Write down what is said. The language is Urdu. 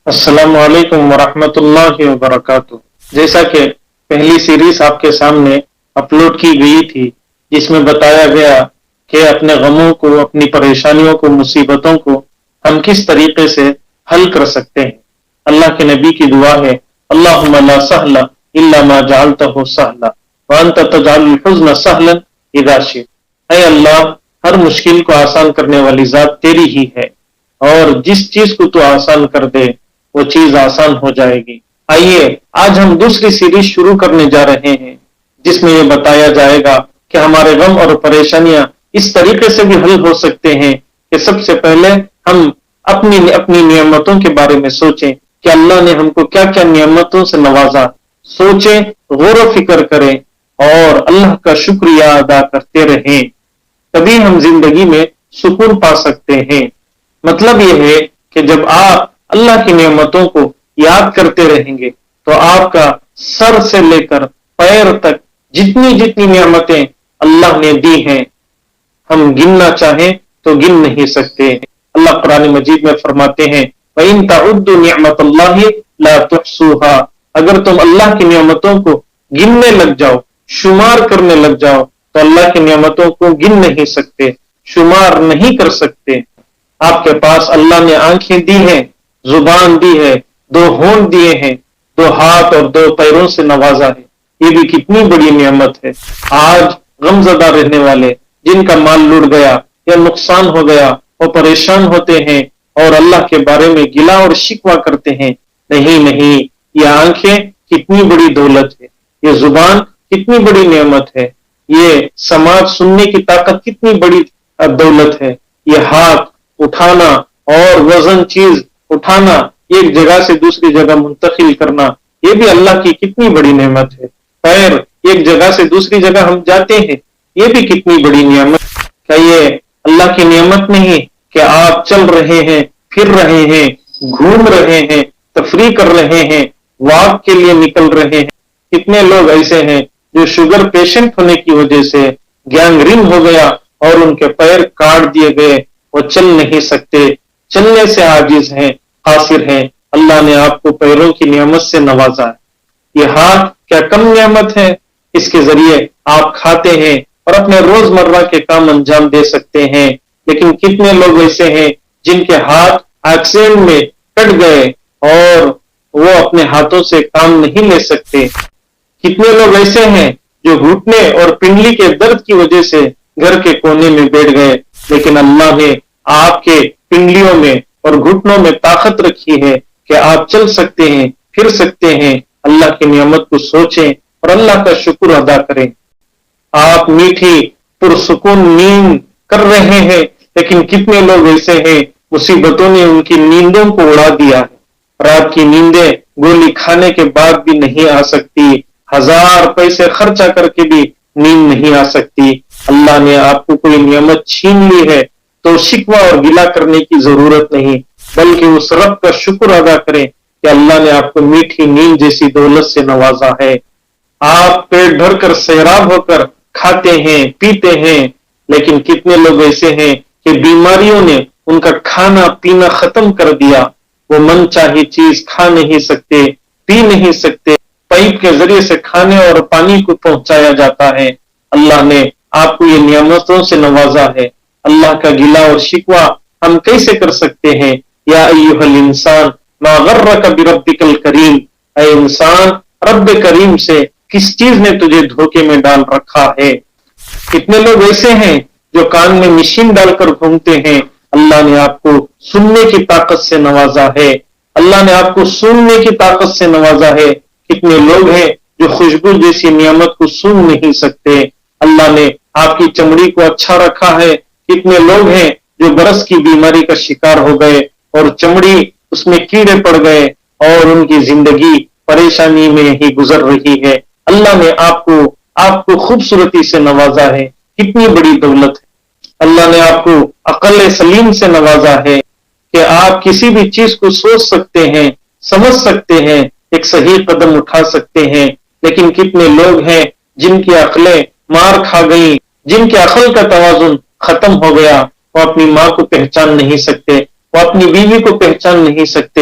السلام علیکم ورحمۃ اللہ وبرکاتہ۔ جیسا کہ پہلی سیریز آپ کے سامنے اپلوڈ کی گئی تھی، جس میں بتایا گیا کہ اپنے غموں کو، اپنی پریشانیوں کو، مصیبتوں کو ہم کس طریقے سے حل کر سکتے ہیں۔ اللہ کے نبی کی دعا ہے، اللہم لا سہل الا ما جعلتہ سہلا وانت تجعل الحزن سہلا اذا شئت۔ اے اللہ، ہر مشکل کو آسان کرنے والی ذات تیری ہی ہے، اور جس چیز کو تو آسان کر دے وہ چیز آسان ہو جائے گی۔ آئیے آج ہم دوسری سیریز شروع کرنے جا رہے ہیں، جس میں یہ بتایا جائے گا کہ ہمارے غم اور پریشانیاں اس طریقے سے بھی حل ہو سکتے ہیں کہ سب سے پہلے ہم اپنی نعمتوں کے بارے میں سوچیں کہ اللہ نے ہم کو کیا کیا نعمتوں سے نوازا، سوچیں، غور و فکر کریں اور اللہ کا شکریہ ادا کرتے رہیں، تبھی ہم زندگی میں سکون پا سکتے ہیں۔ مطلب یہ ہے کہ جب آپ اللہ کی نعمتوں کو یاد کرتے رہیں گے تو آپ کا سر سے لے کر پیر تک جتنی نعمتیں اللہ نے دی ہیں، ہم گننا چاہیں تو گن نہیں سکتے۔ اللہ قرآن مجید میں فرماتے ہیں، وَإِن تَعُدُّوا نِعْمَةَ اللَّهِ لَا تُحْصُوهَا۔ اگر تم اللہ کی نعمتوں کو گننے لگ جاؤ، شمار کرنے لگ جاؤ، تو اللہ کی نعمتوں کو گن نہیں سکتے، شمار نہیں کر سکتے۔ آپ کے پاس اللہ نے آنکھیں دی ہیں، زبان دی ہے، دو ہونٹ دیے ہیں، دو ہاتھ اور دو پیروں سے نوازا ہے، یہ بھی کتنی بڑی نعمت ہے۔ آج غم زدہ رہنے والے، جن کا مال لوٹ گیا یا نقصان ہو گیا، وہ پریشان ہوتے ہیں اور اللہ کے بارے میں گلا اور شکوہ کرتے ہیں۔ نہیں، یہ آنکھیں کتنی بڑی دولت ہے، یہ زبان کتنی بڑی نعمت ہے، یہ سماعت سننے کی طاقت کتنی بڑی دولت ہے، یہ ہاتھ اٹھانا اور وزن چیز اٹھانا، ایک جگہ سے دوسری جگہ منتقل کرنا، یہ بھی اللہ کی کتنی بڑی نعمت ہے۔ پیر ایک جگہ سے دوسری جگہ ہم جاتے ہیں، یہ بھی کتنی بڑی نعمت۔ کیا یہ اللہ کی نعمت نہیں کہ آپ چل رہے ہیں، پھر رہے ہیں، گھوم رہے ہیں، تفریح کر رہے ہیں، واک کے لیے نکل رہے ہیں؟ کتنے لوگ ایسے ہیں جو شوگر پیشنٹ ہونے کی وجہ سے گینگرین ہو گیا اور ان کے پیر کاٹ دیے گئے، وہ چل نہیں سکتے، چلنے سے عاجز ہیں، قاصر ہیں۔ اللہ نے آپ کو پیروں کی نعمت سے نوازا ہے۔ یہ ہاتھ کیا کم نعمت ہے؟ اس کے ذریعے آپ کھاتے ہیں اور اپنے روزمرہ کے کام انجام دے سکتے ہیں، لیکن کتنے لوگ ایسے ہیں جن کے ہاتھ ایکسیڈنٹ میں کٹ گئے اور وہ اپنے ہاتھوں سے کام نہیں لے سکتے۔ کتنے لوگ ایسے ہیں جو گھٹنے اور پنڈلی کے درد کی وجہ سے گھر کے کونے میں بیٹھ گئے، لیکن اللہ نے آپ کے پنڈلیوں میں اور گھٹنوں میں طاقت رکھی ہے کہ آپ چل سکتے ہیں، پھر سکتے ہیں۔ اللہ کی نعمت کو سوچیں اور اللہ کا شکر ادا کریں۔ آپ میٹھی پرسکون نیند کر رہے ہیں، لیکن کتنے لوگ ایسے ہیں مصیبتوں نے ان کی نیندوں کو اڑا دیا ہے۔ رات کی نیندیں گولی کھانے کے بعد بھی نہیں آ سکتی، 1000 پیسے خرچہ کر کے بھی نیند نہیں آ سکتی۔ اللہ نے آپ کو کوئی نعمت چھین لی ہے تو شکوہ اور گلہ کرنے کی ضرورت نہیں، بلکہ اس رب کا شکر ادا کریں کہ اللہ نے آپ کو میٹھی نیند جیسی دولت سے نوازا ہے۔ آپ پیٹ بھر کر سیراب ہو کر کھاتے ہیں، پیتے ہیں، لیکن کتنے لوگ ایسے ہیں کہ بیماریوں نے ان کا کھانا پینا ختم کر دیا، وہ من چاہی چیز کھا نہیں سکتے، پی نہیں سکتے، پائپ کے ذریعے سے کھانے اور پانی کو پہنچایا جاتا ہے۔ اللہ نے آپ کو یہ نعمتوں سے نوازا ہے، اللہ کا گلہ اور شکوہ ہم کیسے کر سکتے ہیں؟ یا ایھا الانسان ما غرک بربک الکریم، اے انسان، رب کریم سے کس چیز نے تجھے دھوکے میں ڈال رکھا ہے؟ کتنے لوگ ایسے ہیں جو کان میں مشین ڈال کر گھومتے ہیں؟ اللہ نے آپ کو سننے کی طاقت سے نوازا ہے، اللہ نے آپ کو سننے کی طاقت سے نوازا ہے۔ کتنے لوگ ہیں جو خوشبو جیسی نعمت کو سن نہیں سکتے؟ اللہ نے آپ کی چمڑی کو اچھا رکھا ہے۔ کتنے لوگ ہیں جو برس کی بیماری کا شکار ہو گئے اور چمڑی اس میں کیڑے پڑ گئے اور ان کی زندگی پریشانی میں ہی گزر رہی ہے۔ اللہ نے آپ کو خوبصورتی سے نوازا ہے، کتنی بڑی دولت ہے۔ اللہ نے آپ کو عقل سلیم سے نوازا ہے کہ آپ کسی بھی چیز کو سوچ سکتے ہیں، سمجھ سکتے ہیں، ایک صحیح قدم اٹھا سکتے ہیں، لیکن کتنے لوگ ہیں جن کی عقلیں مار کھا گئیں، جن کے عقل کا توازن ختم ہو گیا، وہ اپنی ماں کو پہچان نہیں سکتے، وہ اپنی بیوی کو پہچان نہیں سکتے،